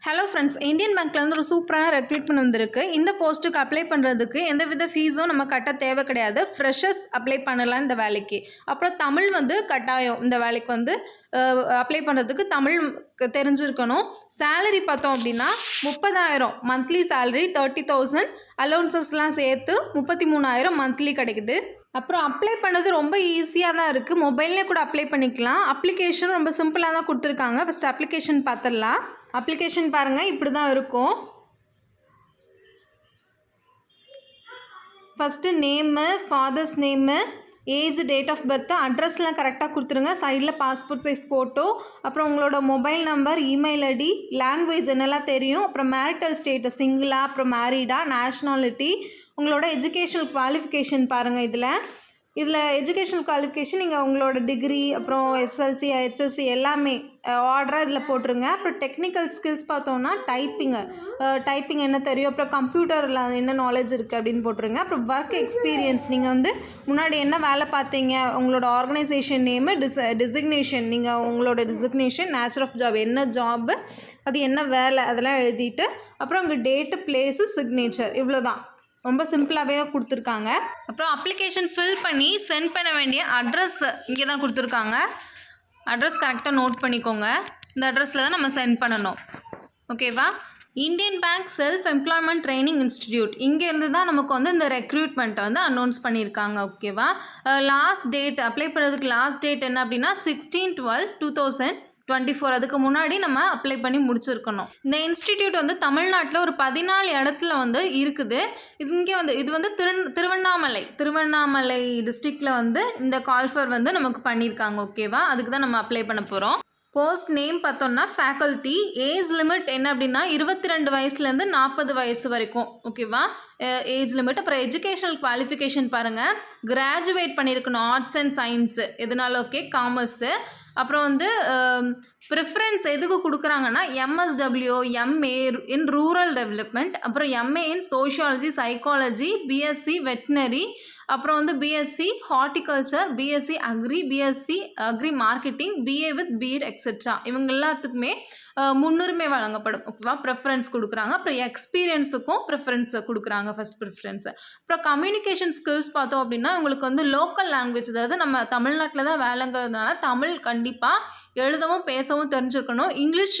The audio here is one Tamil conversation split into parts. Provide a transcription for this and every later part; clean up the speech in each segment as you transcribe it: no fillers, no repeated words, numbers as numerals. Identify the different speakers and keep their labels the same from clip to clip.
Speaker 1: ஹலோ ஃப்ரெண்ட்ஸ், இந்தியன் பேங்க்கில் வந்து ஒரு சூப்பரான ரெக்ரூட்மெண்ட் வந்திருக்கு. இந்த போஸ்ட்டுக்கு அப்ளை பண்ணுறதுக்கு எந்தவித ஃபீஸும் நம்ம கட்ட தேவை கிடையாது. ஃப்ரெஷர்ஸ் அப்ளை பண்ணலாம் இந்த வேலைக்கு. அப்புறம் தமிழ் வந்து கட்டாயம். இந்த வேலைக்கு வந்து அப்ளை பண்ணுறதுக்கு தமிழ் தெரிஞ்சிருக்கணும். சேலரி பார்த்தோம் அப்படின்னா 30,000 மந்த்லி சேலரி, 30,000 அலோன்சஸ்லாம் சேர்த்து 33,000 மந்த்லி கிடைக்குது. அப்புறம் அப்ளை பண்ணது ரொம்ப ஈஸியாக தான் இருக்குது. மொபைல்லே கூட அப்ளை பண்ணிக்கலாம். அப்ளிகேஷன் ரொம்ப சிம்பிளாக தான் கொடுத்துருக்காங்க. ஃபஸ்ட் அப்ளிகேஷன் பார்த்துடலாம். அப்ளிகேஷன் பாருங்கள், இப்படி தான் இருக்கும். First name, father's name, age, date of birth, அட்ரஸ்லாம் கரெக்டாக கொடுத்துருங்க. சைடில் பாஸ்போர்ட் சைஸ் ஃபோட்டோ, அப்புறம் உங்களோட mobile number, email ID, language என்னெல்லாம் தெரியும், அப்புறம் மேரிட்டல் ஸ்டேட்டஸ் சிங்கிளா, அப்புறம் மேரீடா, நேஷ்னாலிட்டி, உங்களோட எஜுகேஷனல் குவாலிஃபிகேஷன் பாருங்கள். இதில் எஜுகேஷனல் குவாலிஃபிகேஷன் நீங்கள் உங்களோட டிகிரி, அப்புறம் எஸ்எல்சி, ஹெச்எஸ்சி எல்லாமே ஆர்டராக இதில் போட்டுருங்க. அப்புறம் டெக்னிக்கல் ஸ்கில்ஸ் பார்த்தோன்னா டைப்பிங் என்ன தெரியும், அப்புறம் கம்ப்யூட்டரில் என்ன நாலேஜ் இருக்குது அப்படின்னு போட்டுருங்க. அப்புறம் ஒர்க் எக்ஸ்பீரியன்ஸ், நீங்கள் வந்து முன்னாடி என்ன வேலை பார்த்தீங்க, உங்களோட ஆர்கனைசேஷன் நேமு, டிசிக்னேஷன், நீங்கள் உங்களோட டிசிக்னேஷன், நேச்சர் ஆஃப் ஜாப், என்ன ஜாப்பு, அது என்ன வேலை, அதெல்லாம் எழுதிட்டு அப்புறம் உங்கள் டேட்டு, பிளேஸு, சிக்னேச்சர், இவ்வளோ தான். ரொம்ப சிம்பிளாகவே கொடுத்துருக்காங்க. அப்புறம் அப்ளிகேஷன் ஃபில் பண்ணி சென்ட் பண்ண வேண்டிய அட்ரஸ் இங்கே தான் கொடுத்துருக்காங்க. அட்ரஸ் கரெக்டாக நோட் பண்ணிக்கோங்க. இந்த அட்ரஸில் தான் நம்ம சென்ட் பண்ணணும். ஓகேவா? Indian bank self employment training institute, இங்கேருந்து தான் நமக்கு வந்து இந்த ரெக்ரூட்மெண்ட்டை வந்து அனௌன்ஸ் பண்ணியிருக்காங்க. ஓகேவா? லாஸ்ட் டேட் அப்ளை பண்ணுறதுக்கு லாஸ்ட் டேட் என்ன அப்படின்னா 16/12/2024. அதுக்கு முன்னாடி நம்ம அப்ளை பண்ணி முடிச்சிருக்கணும். இந்த இன்ஸ்டிடியூட் வந்து தமிழ்நாட்டில் ஒரு 14 இடத்துல வந்து இருக்குது. இது வந்து திருவண்ணாமலை டிஸ்ட்ரிக்டில் வந்து இந்த கால்ஃபர் வந்து நமக்கு பண்ணியிருக்காங்க. ஓகேவா? அதுக்கு தான் நம்ம அப்ளை பண்ண போகிறோம். போஸ்ட் நேம் பார்த்தோம்னா ஃபேக்கல்ட்டி. ஏஜ் லிமிட் என்ன அப்படின்னா 22 வயசுலேருந்து 40 வயசு வரைக்கும். ஓகேவா? Age limit. அப்புறம் எஜுகேஷனல் குவாலிஃபிகேஷன் பாருங்கள், கிராஜுவேட் பண்ணியிருக்கணும். ஆர்ட்ஸ் அண்ட் சயின்ஸு எதுனாலும் ஓகே, காமர்ஸு. அப்புறம் வந்து ப்ரிஃபரன்ஸ் எதுக்கு கொடுக்குறாங்கன்னா MSW, MA in rural development, அப்புறம் MA in sociology, psychology, BSc veterinary, அப்புறம் வந்து BSc horticulture, BSc agri, BSc agri marketing, BA with BEd etcetera, இவங்க எல்லாத்துக்குமே முன்னுரிமை வழங்கப்படும். ஓகேவா? ப்ரிஃபரன்ஸ் கொடுக்குறாங்க. அப்புறம் எக்ஸ்பீரியன்ஸுக்கும் ப்ரிஃபரன்ஸ் கொடுக்குறாங்க, ஃபஸ்ட் ப்ரிஃபரன்ஸு. அப்புறம் கம்யூனிகேஷன் ஸ்கில்ஸ் பார்த்தோம் அப்படின்னா உங்களுக்கு வந்து லோக்கல் லாங்குவேஜ், அதாவது நம்ம தமிழ்நாட்டில் தான் வேலைங்கிறதுனால தமிழ் கண்டிப்பாக எழுதவும் பேசவும் தெரிஞ்சிருக்கணும். இங்கிலீஷ்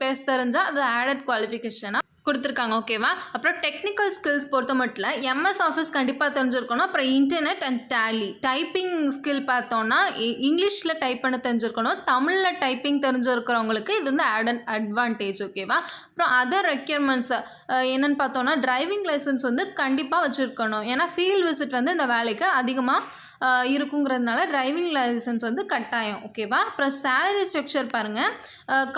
Speaker 1: பேச தெரிஞ்சால் அது ஆடட் குவாலிஃபிகேஷனாக கொடுத்துருக்காங்க. ஓகேவா? அப்புறம் டெக்னிக்கல் ஸ்கில்ஸ் பொறுத்த மட்டும் MS ஆஃபீஸ் கண்டிப்பாக தெரிஞ்சிருக்கணும். அப்புறம் internet and Tally. Typing skill பார்த்தோன்னா இங்கிலீஷில் டைப் பண்ண தெரிஞ்சிருக்கணும். தமிழில் டைப்பிங் தெரிஞ்சிருக்கிறவங்களுக்கு இது வந்து அட்வான்டேஜ். ஓகேவா? அப்புறம் அதர் ரெக்யர்மெண்ட்ஸ் என்னென்னு பார்த்தோன்னா டிரைவிங் லைசன்ஸ் வந்து கண்டிப்பாக வச்சுருக்கணும். ஏன்னா ஃபீல்டு விசிட் வந்து இந்த வேலைக்கு அதிகமாக இருக்குங்கிறதுனால டிரைவிங் லைசன்ஸ் வந்து கட்டாயம். ஓகேவா? அப்புறம் சேலரி ஸ்ட்ரக்சர் பாருங்கள்.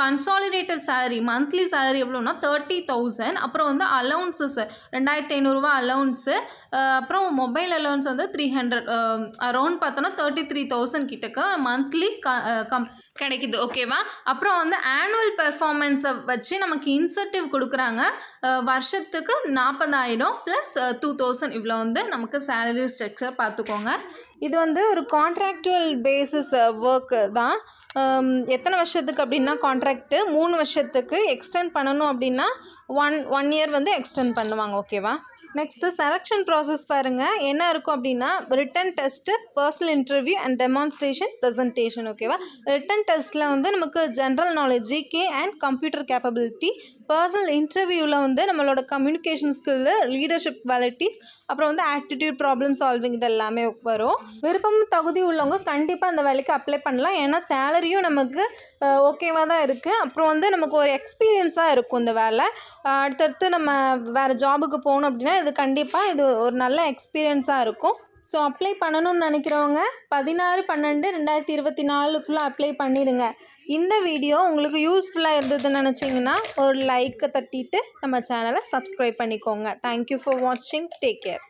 Speaker 1: கன்சாலிடேட்டட் சேலரி, மந்த்லி சேலரி எவ்வளோன்னா 30,000. அப்புறம் வந்து அலவுன்ஸஸ் 2,500 அலவுன்ஸு, அப்புறம் மொபைல் அலவுன்ஸ் வந்து 300, அரௌண்ட் பார்த்தோன்னா 33,000 கிட்டக்க மந்த்லி கிடைக்குது. ஓகேவா? அப்புறம் வந்து ஆனுவல் பெர்ஃபார்மன்ஸை வச்சு நமக்கு இன்சென்டிவ் கொடுக்குறாங்க. வருஷத்துக்கு 40,000 ப்ளஸ் 2,000, இவ்வளோ வந்து நமக்கு சேலரி ஸ்ட்ரக்சர் பார்த்துக்கோங்க. இது வந்து ஒரு கான்ட்ராக்டுவல் பேசிஸ் ஒர்க்கு தான். எத்தனை வருஷத்துக்கு அப்படின்னா கான்ட்ராக்டு 3 வருஷத்துக்கு. எக்ஸ்டெண்ட் பண்ணணும் அப்படின்னா ஒன் இயர் வந்து எக்ஸ்டெண்ட் பண்ணுவாங்க. ஓகேவா? நெக்ஸ்ட்டு செலெக்ஷன் ப்ராசஸ் பாருங்கள். என்ன இருக்கும் அப்படின்னா written test, personal interview and demonstration, presentation. ஓகேவா? ரிட்டன் டெஸ்ட்டில் வந்து நமக்கு general knowledge, GK and computer capability. Personal இன்டர்வியூவில் வந்து நம்மளோட கம்யூனிகேஷன் ஸ்கில்லு, லீடர்ஷிப் குவாலிட்டிஸ், அப்புறம் வந்து ஆட்டிடியூட், ப்ராப்ளம் சால்விங், இது எல்லாமே வரும். விருப்பம் தகுதி உள்ளவங்க கண்டிப்பாக அந்த வேலைக்கு அப்ளை பண்ணலாம். ஏன்னா சேலரியும் நமக்கு ஓகேவாக தான் இருக்குது. அப்புறம் வந்து நமக்கு ஒரு எக்ஸ்பீரியன்ஸாக இருக்கும் இந்த வேலை. அடுத்தடுத்து நம்ம வேறு ஜாபுக்கு போகணும் அப்படின்னா இது கண்டிப்பாக இது ஒரு நல்ல எக்ஸ்பீரியன்ஸாக இருக்கும். ஸோ அப்ளை பண்ணணும்னு நினைக்கிறவங்க 16/12/2024 அப்ளை பண்ணிடுங்க. இந்த வீடியோ உங்களுக்கு யூஸ்ஃபுல்லாக இருந்ததுன்னு நினச்சிங்கன்னா ஒரு லைக்கை தட்டிட்டு நம்ம சேனலை சப்ஸ்கிரைப் பண்ணிக்கோங்க. தேங்க்யூ ஃபார் வாட்சிங். Take care.